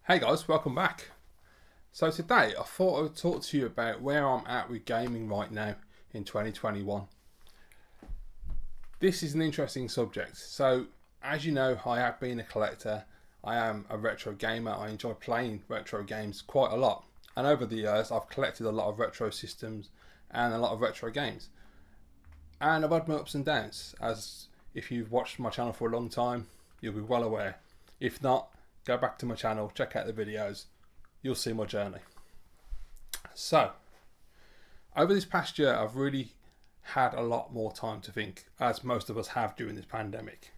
Hey guys, welcome back. So today I thought I would talk to you about where I'm at with gaming right now in 2021. This is an interesting subject. So as you know, I have been a collector. I am a retro gamer. I enjoy playing retro games quite a lot. And over the years I've collected a lot of retro systems and a lot of retro games. And I've had my ups and downs, as if you've watched my channel for a long time, you'll be well aware. If not, go back to my channel, check out the videos, you'll see my journey. So, over this past year, I've really had a lot more time to think, as most of us have during this pandemic.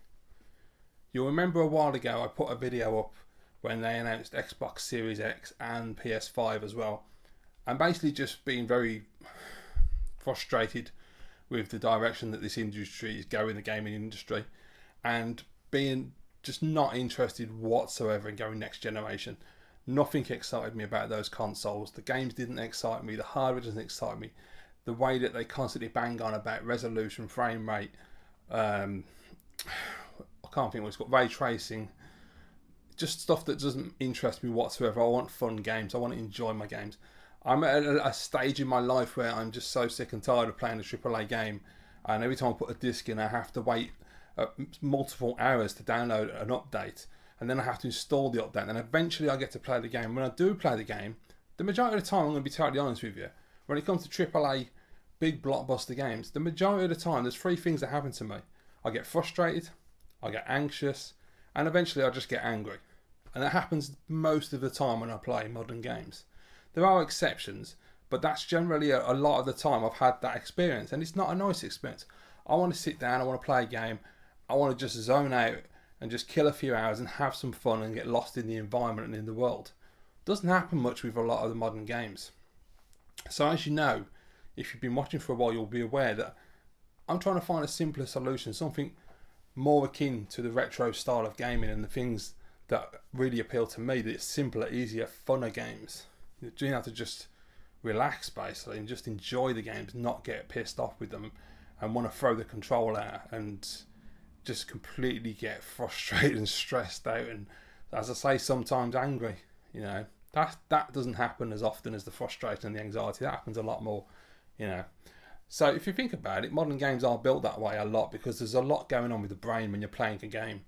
You'll remember a while ago I put a video up when they announced Xbox Series X and PS5 as well, and basically just being very frustrated with the direction that this industry is going, the gaming industry, and being just not interested whatsoever in going next generation. Nothing excited me about those consoles. The games didn't excite me. The hardware doesn't excite me. The way that they constantly bang on about resolution, frame rate, I can't think what it's called, ray tracing, just stuff that doesn't interest me whatsoever. I want fun games. I want to enjoy my games. I'm at a stage in my life where I'm just so sick and tired of playing a AAA game, and every time I put a disc in I have to wait multiple hours to download an update, and then I have to install the update, and eventually I get to play the game. When I do play the game, the majority of the time, I'm going to be totally honest with you, when it comes to AAA big blockbuster games, the majority of the time there's three things that happen to me. I get frustrated, I get anxious, and eventually I just get angry. And that happens most of the time when I play modern games. There are exceptions, but that's generally a lot of the time I've had that experience, and it's not a nice experience. I want to sit down, I want to play a game, I want to just zone out and just kill a few hours and have some fun and get lost in the environment and in the world. Doesn't happen much with a lot of the modern games. So as you know, if you've been watching for a while, you'll be aware that I'm trying to find a simpler solution, something more akin to the retro style of gaming and the things that really appeal to me, that it's simpler, easier, funner games. You have to just relax basically and just enjoy the games, not get pissed off with them and want to throw the control out and just completely get frustrated and stressed out, and as I say, sometimes angry. You know, that doesn't happen as often as the frustration and the anxiety. That happens a lot more, you know. So if you think about it, modern games are built that way a lot because there's a lot going on with the brain when you're playing a game.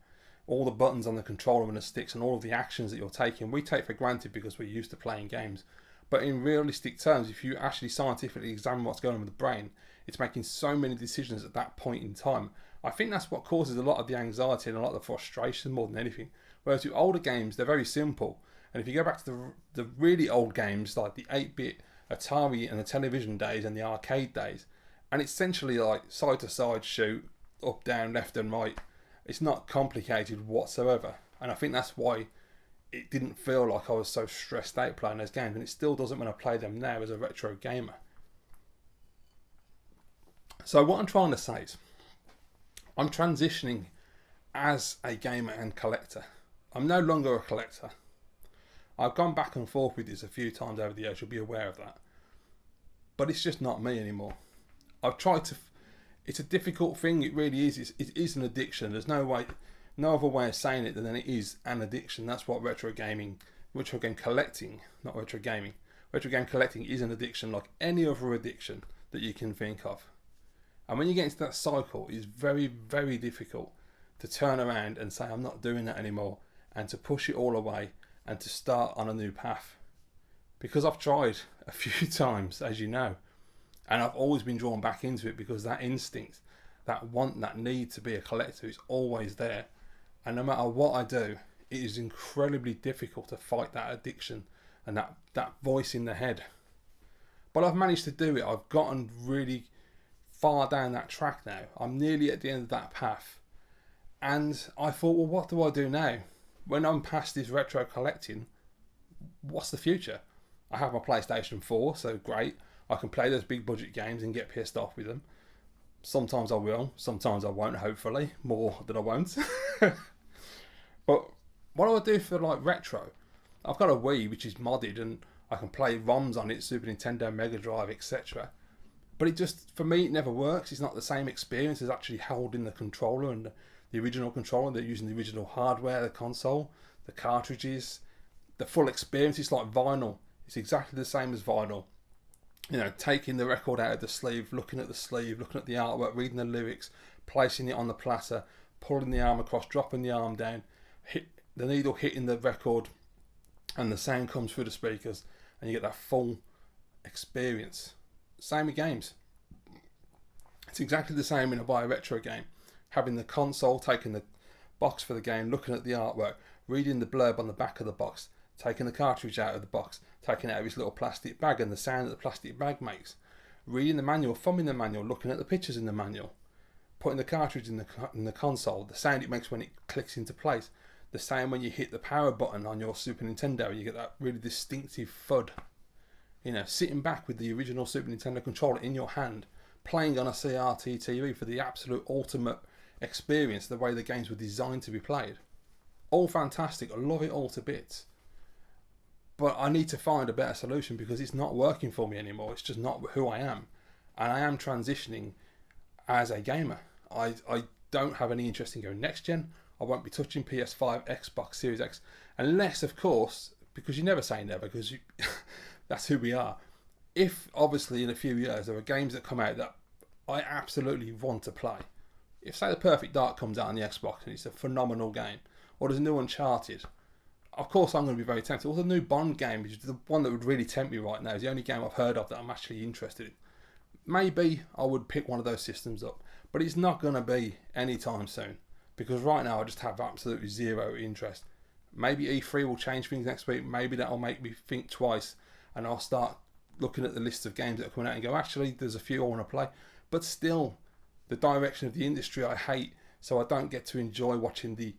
All the buttons on the controller and the sticks and all of the actions that you're taking, we take for granted because we're used to playing games. But in realistic terms, if you actually scientifically examine what's going on with the brain, it's making so many decisions at that point in time. I think that's what causes a lot of the anxiety and a lot of the frustration more than anything. Whereas with older games, they're very simple. And if you go back to the really old games, like the 8-bit Atari and the television days and the arcade days, and it's essentially like side to side shoot, up, down, left and right. It's not complicated whatsoever. And I think that's why it didn't feel like I was so stressed out playing those games. And it still doesn't when I play them now as a retro gamer. So what I'm trying to say is, I'm transitioning as a gamer and collector. I'm no longer a collector. I've gone back and forth with this a few times over the years, you'll be aware of that. But it's just not me anymore. I've tried to... It's a difficult thing, it really is. It is an addiction. There's no other way of saying it than it is an addiction. That's what retro game collecting, not retro gaming. Retro game collecting is an addiction like any other addiction that you can think of. And when you get into that cycle, it's very, very difficult to turn around and say, I'm not doing that anymore, and to push it all away and to start on a new path. Because I've tried a few times, as you know, and I've always been drawn back into it because that instinct, that want, that need to be a collector is always there. And no matter what I do, it is incredibly difficult to fight that addiction and that voice in the head. But I've managed to do it. I've gotten really far down that track now. I'm nearly at the end of that path. And I thought, well, what do I do now? When I'm past this retro collecting, what's the future? I have my PlayStation 4, so great. I can play those big budget games and get pissed off with them. Sometimes I will, sometimes I won't, hopefully. More than I won't. But what do I do for like retro? I've got a Wii which is modded and I can play ROMs on it, Super Nintendo, Mega Drive, etc. But it just, for me, it never works. It's not the same experience as actually holding the controller and the original controller. They're using the original hardware, the console, the cartridges. the full experience. It's like vinyl. It's exactly the same as vinyl. You know, taking the record out of the sleeve, looking at the sleeve, looking at the artwork, reading the lyrics, placing it on the platter, pulling the arm across, dropping the arm down, hit the needle hitting the record, and the sound comes through the speakers, and you get that full experience. Same with games. It's exactly the same when I buy a retro game. Having the console, taking the box for the game, looking at the artwork, reading the blurb on the back of the box, taking the cartridge out of the box, taking it out of its little plastic bag and the sound that the plastic bag makes, reading the manual, thumbing the manual, looking at the pictures in the manual, putting the cartridge in the console, the sound it makes when it clicks into place, the sound when you hit the power button on your Super Nintendo, you get that really distinctive thud. You know, sitting back with the original Super Nintendo controller in your hand, playing on a CRT TV for the absolute ultimate experience, the way the games were designed to be played. All fantastic, I love it all to bits. But I need to find a better solution because it's not working for me anymore. It's just not who I am. And I am transitioning as a gamer. I don't have any interest in going next gen. I won't be touching PS5, Xbox Series X, unless, of course, because you never say never, because that's who we are. If, obviously, in a few years, there are games that come out that I absolutely want to play. If, say, The Perfect Dark comes out on the Xbox and it's a phenomenal game, or there's a new Uncharted, of course I'm going to be very tempted. Or the new Bond game, which is the one that would really tempt me right now, is the only game I've heard of that I'm actually interested in. Maybe I would pick one of those systems up, but it's not going to be anytime soon, because right now I just have absolutely zero interest. Maybe E3 will change things next week. Maybe that'll make me think twice, and I'll start looking at the list of games that are coming out and go, actually, there's a few I want to play. But still, the direction of the industry I hate, so I don't get to enjoy watching the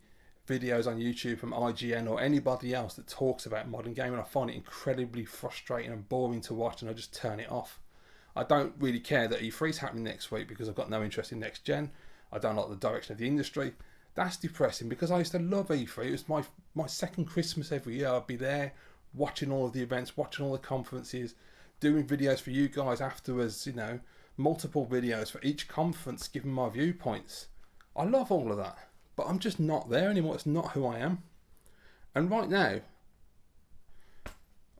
videos on YouTube from IGN or anybody else that talks about modern gaming. I find it incredibly frustrating and boring to watch, and I just turn it off. I don't really care that E3 is happening next week because I've got no interest in next gen. I don't like the direction of the industry. That's depressing because I used to love E3. It was my second Christmas every year. I'd be there watching all of the events, watching all the conferences, doing videos for you guys afterwards, you know, multiple videos for each conference, giving my viewpoints. I love all of that, but I'm just not there anymore. It's not who I am. And right now,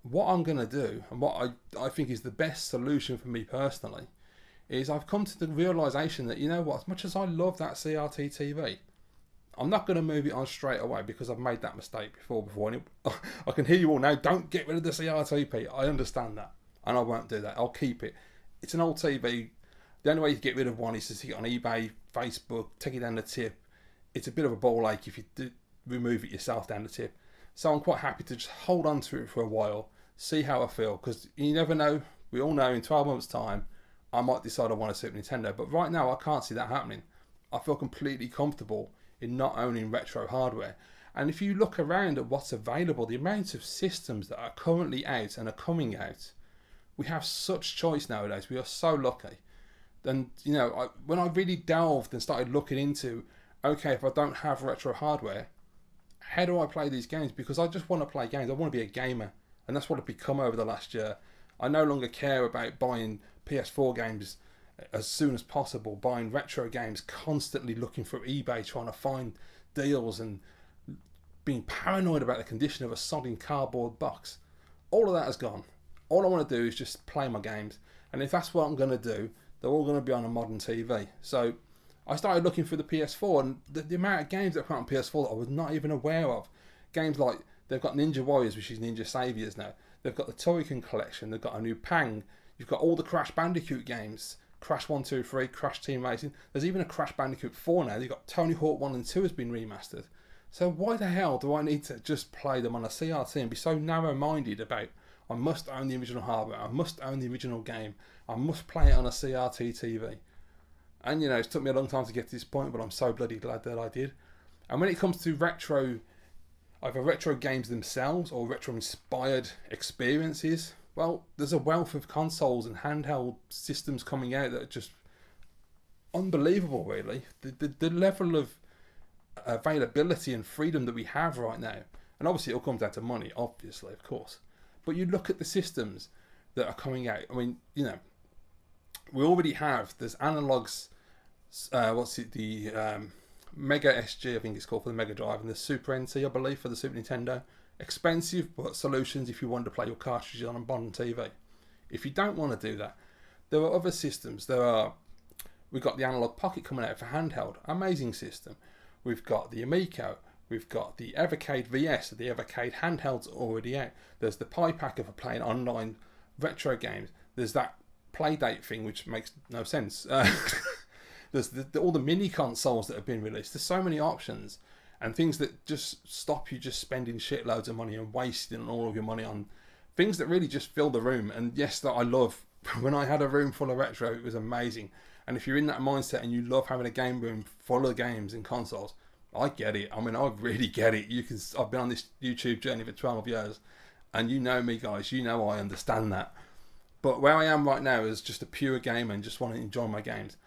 what I'm going to do, and what I think is the best solution for me personally, is I've come to the realisation that, you know what, as much as I love that CRT TV, I'm not going to move it on straight away because I've made that mistake before. And I can hear you all now, don't get rid of the CRTP. I understand that, and I won't do that. I'll keep it. It's an old TV. The only way you get rid of one is to stick it on eBay, Facebook, take it down the tip. It's a bit of a ball ache if you do remove it yourself down the tip. So I'm quite happy to just hold on to it for a while, see how I feel, because you never know. We all know in 12 months' time, I might decide I want a Super Nintendo. But right now, I can't see that happening. I feel completely comfortable in not owning retro hardware. And if you look around at what's available, the amount of systems that are currently out and are coming out, we have such choice nowadays. We are so lucky. And, you know, when I really delved and started looking into, okay, if I don't have retro hardware, how do I play these games? Because I just want to play games. I want to be a gamer. And that's what I've become over the last year. I no longer care about buying PS4 games as soon as possible, buying retro games, constantly looking through eBay, trying to find deals and being paranoid about the condition of a sodding cardboard box. All of that has gone. All I want to do is just play my games. And if that's what I'm going to do, they're all going to be on a modern TV. So I started looking through the PS4, and the amount of games that come out on PS4 that I was not even aware of. Games like, they've got Ninja Warriors, which is Ninja Saviors now. They've got the Turrican Collection. They've got a new Pang. You've got all the Crash Bandicoot games. Crash 1, 2, 3, Crash Team Racing. There's even a Crash Bandicoot 4 now. You've got Tony Hawk 1 and 2 has been remastered. So why the hell do I need to just play them on a CRT and be so narrow-minded about, I must own the original hardware, I must own the original game, I must play it on a CRT TV. And, you know, it's took me a long time to get to this point, but I'm so bloody glad that I did. And when it comes to retro, either retro games themselves or retro-inspired experiences, well, there's a wealth of consoles and handheld systems coming out that are just unbelievable, really. The level of availability and freedom that we have right now, and obviously it all comes down to money, obviously, of course. But you look at the systems that are coming out. I mean, you know, we already have, there's analogs, the Mega SG, I think it's called, for the Mega Drive, and the Super NT, I believe, for the Super Nintendo. expensive, but solutions if you want to play your cartridges on a modern TV. If you don't want to do that, there are other systems. We've got the Analog Pocket coming out for handheld, amazing system. We've got the Amico, we've got the Evercade VS, the Evercade handhelds already out. There's the Pi Packer for playing online retro games. There's that Playdate thing, which makes no sense. There's all the mini consoles that have been released. There's so many options and things that just stop you just spending shitloads of money and wasting all of your money on things that really just fill the room. And yes, that I love. When I had a room full of retro, it was amazing. And if you're in that mindset and you love having a game room full of games and consoles, I get it. I mean, I really get it. I've been on this YouTube journey for 12 years, and you know me, guys. You know I understand that. But where I am right now is just a pure gamer and just want to enjoy my games.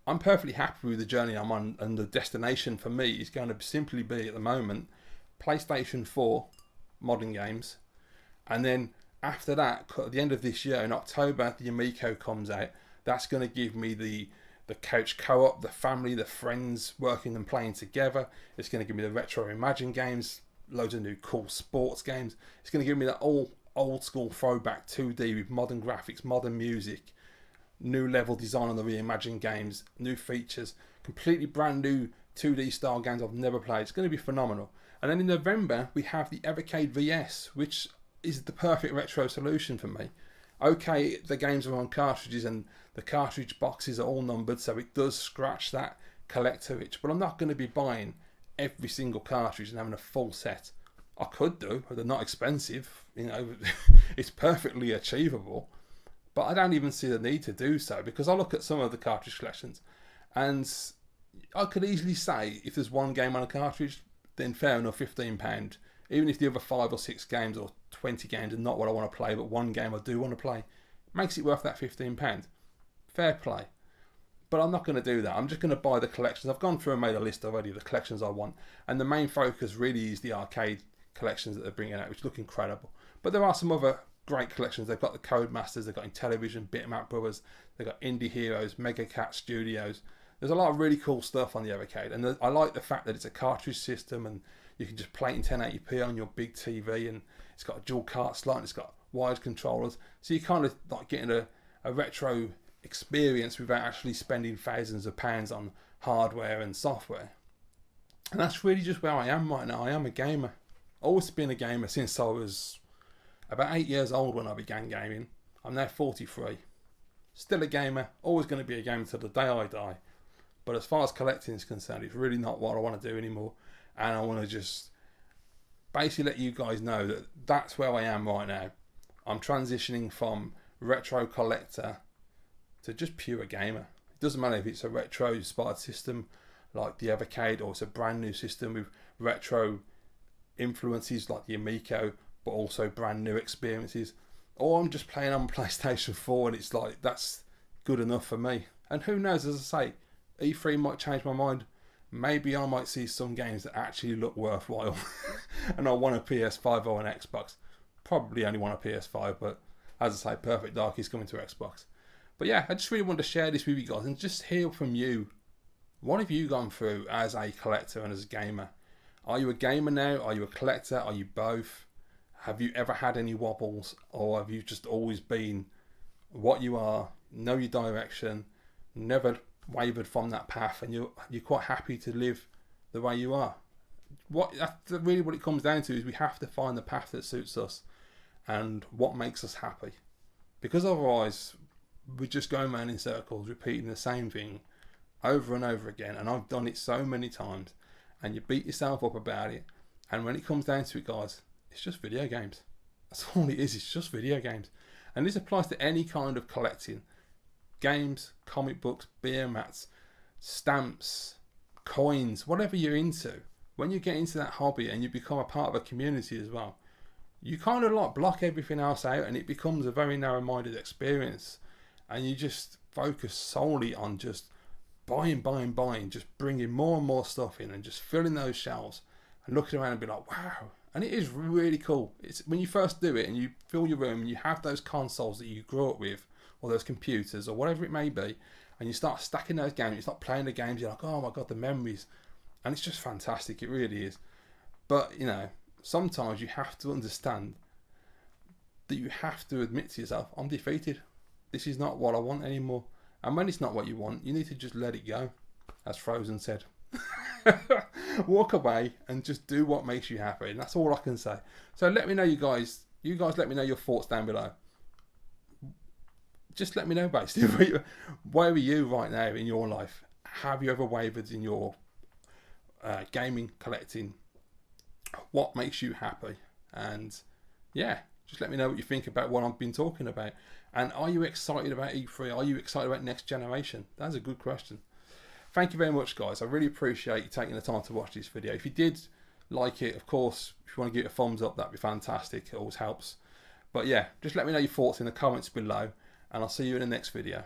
I'm perfectly happy with the journey I'm on, and the destination for me is going to simply be, at the moment, PlayStation 4 modern games. And then after that, at the end of this year, in October, the Amico comes out. That's going to give me the couch co-op, the family, the friends working and playing together. It's going to give me the retro Imagine games, loads of new cool sports games. It's going to give me that old school throwback 2D with modern graphics, modern music, new level design on the reimagined games, new features, completely brand new 2D style games I've never played. It's going to be phenomenal. And then in November, we have the Evercade VS, which is the perfect retro solution for me. Okay, the games are on cartridges and the cartridge boxes are all numbered, so it does scratch that collector itch, but I'm not going to be buying every single cartridge and having a full set. I could do, but they're not expensive. You know, it's perfectly achievable. But I don't even see the need to do so, because I look at some of the cartridge collections and I could easily say if there's one game on a cartridge, then fair enough, £15. Even if the other 5 or 6 games or 20 games are not what I want to play, but one game I do want to play, makes it worth that £15. Fair play. But I'm not going to do that. I'm just going to buy the collections. I've gone through and made a list already of the collections I want. And the main focus really is the arcade collections that they're bringing out, which look incredible. But there are some other great collections. They've got the Codemasters, they've got Intellivision, Bitmap Brothers, they've got Indie Heroes, Mega Cat Studios. There's a lot of really cool stuff on the Evercade. And I like the fact that it's a cartridge system and you can just play it in 1080p on your big TV, and it's got a dual cart slot and it's got wired controllers. So you're kind of like getting a retro experience without actually spending thousands of pounds on hardware and software. And that's really just where I am right now. I am a gamer. Always been a gamer since I was about 8 years old when I began gaming. I'm now 43. Still a gamer. Always going to be a gamer till the day I die. But as far as collecting is concerned, it's really not what I want to do anymore. And I want to just basically let you guys know that that's where I am right now. I'm transitioning from retro collector to just pure gamer. It doesn't matter if it's a retro inspired system like the Evercade, or it's a brand new system with retro influences like the Amico, but also brand new experiences. Or I'm just playing on PlayStation 4 and it's like, that's good enough for me. And who knows, as I say, E3 might change my mind. Maybe I might see some games that actually look worthwhile and I want a PS5 or an Xbox. Probably only want a PS5, but as I say, Perfect Dark is coming to Xbox. But yeah, I just really wanted to share this with you guys and just hear from you. What have you gone through as a collector and as a gamer? Are you a gamer now? Are you a collector? Are you both? Have you ever had any wobbles? Or have you just always been what you are, know your direction, never wavered from that path, and you're quite happy to live the way you are? That's really what it comes down to, is we have to find the path that suits us and what makes us happy. Because otherwise, we're just going around in circles, repeating the same thing over and over again. And I've done it so many times, and you beat yourself up about it. And when it comes down to it, guys, it's just video games. That's all it is. It's just video games. And this applies to any kind of collecting. Games, comic books, beer mats, stamps, coins, whatever you're into. When you get into that hobby and you become a part of a community as well, you kind of like block everything else out, and it becomes a very narrow-minded experience. And you just focus solely on just buying, just bringing more and more stuff in and just filling those shelves and looking around and be like, wow. And it is really cool. It's when you first do it and you fill your room and you have those consoles that you grew up with, or those computers or whatever it may be, and you start stacking those games, you start playing the games, you're like, oh my god, the memories. And it's just fantastic, it really is. But, you know, sometimes you have to understand that you have to admit to yourself, I'm defeated. This is not what I want anymore. And when it's not what you want, you need to just let it go, as Frozen said. Walk away and just do what makes you happy. And that's all I can say. So let me know, you guys let me know your thoughts down below. Just let me know, basically, where are you right now in your life? Have you ever wavered in your gaming, collecting? What makes you happy? And yeah, just let me know what you think about what I've been talking about. And are you excited about E3? Are you excited about next generation? That's a good question. Thank you very much, guys. I really appreciate you taking the time to watch this video. If you did like it, of course, if you want to give it a thumbs up, that'd be fantastic. It always helps. But yeah, just let me know your thoughts in the comments below, and I'll see you in the next video.